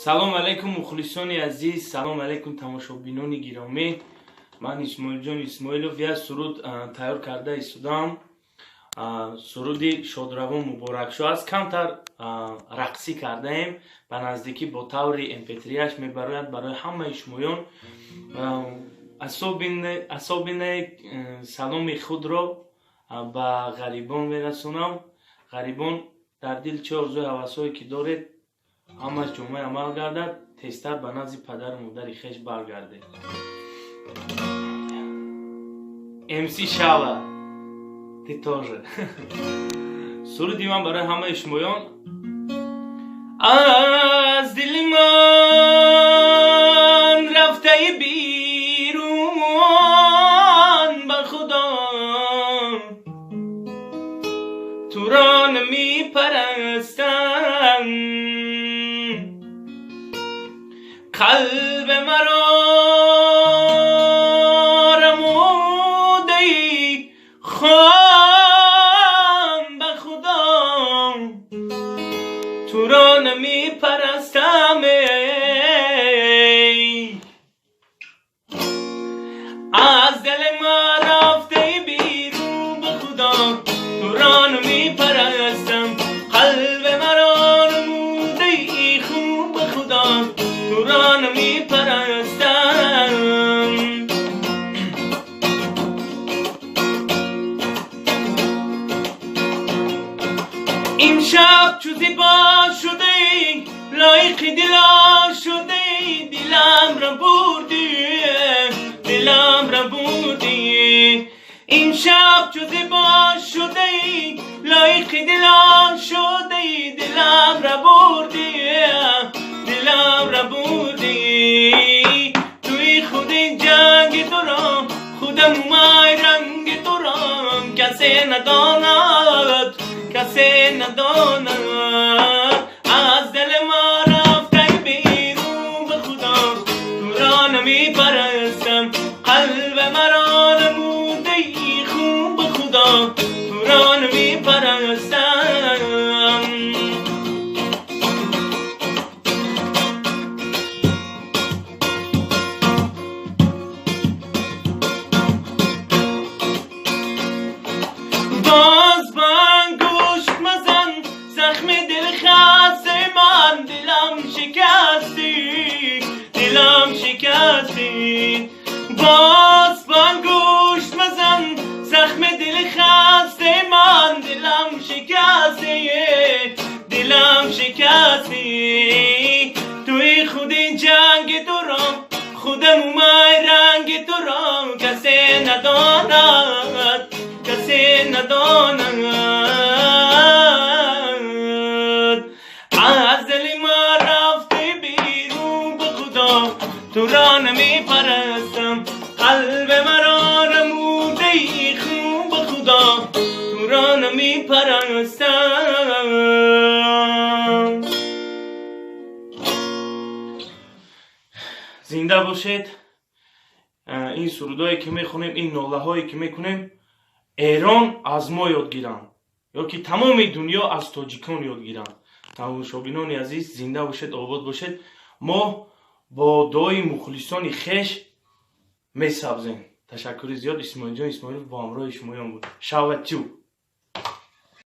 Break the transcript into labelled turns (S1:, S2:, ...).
S1: سلام علیکم مخلصان عزیز، سلام علیکم تماشابینان گرامی. من исмоилчон исмоилов یک سرود تیار کرده ایستادم. سرودی شادروان مبارک شو است. کمتر رقصی کرده ایم. به نزدیکی با طور امپتریاش میبراید برای همه شمایان. اصابین سلام خود را به غریبان میرسونم. غریبان در دل چه آرزوی هوسایی که دارید همه جمعه عمل گردد، تیزتر به نزد پدر و مادر خویش برگردید. MC شالا تیتوژه سرودی من برای همه شمایان. از دل من رفته بیرون به خدا، تو را نمی پرستم، قلب مرا رموده ای خام به خدا، تو را نمی پرستم. از دل من رفته بیرون به خدا، تو را نمی پرستم، قلب مرا رموده ای خون به خدا، تو را نمی پرستم. این شب چو زیبا شده لایق دلا شده، دلم را بردی، دلم را بردی. این شب چو زیبا شده لایق دلا شده، دلم را بردی، دلم را بردی. توی خود جنگ تو را خودم مای رنگ تو را، کسی نداند، کسی نداند. از دل ما رفته بیرون به خدا، تو را نمی پرستم، قلب مرا نموده ای خون به خدا، تو را نمی پرستم. باز من گوش مزن، زخم دل خسته من، دلم شکستی، دلم شکستی. باز من گوش مزن، زخم دل خسته من، دلم شکستی، دلم شکستی. توی خود جنگ تو را خودم اومای رنگ تو را، کسی نداند، کسی نداند. از دل ما رفته بیرون به خدا، تو را نمی پرستم، قلب مرا رموده ای خون به خدا، تو را نمی پرستم. زنده باشید. این سرودایی که میخونیم، این ناله هایی که میکنیم، ایران از ما یاد گیرن، یا که تمام دنیا از تاجیکان یاد گیرن. تماشابینان عزیز، زنده باشید، آباد باشید. ما با دعای مخلصان خویش میسبزیم. تشکر زیاد. исмоилчон исмоилов با همراه شمایان بود. شاوتیو.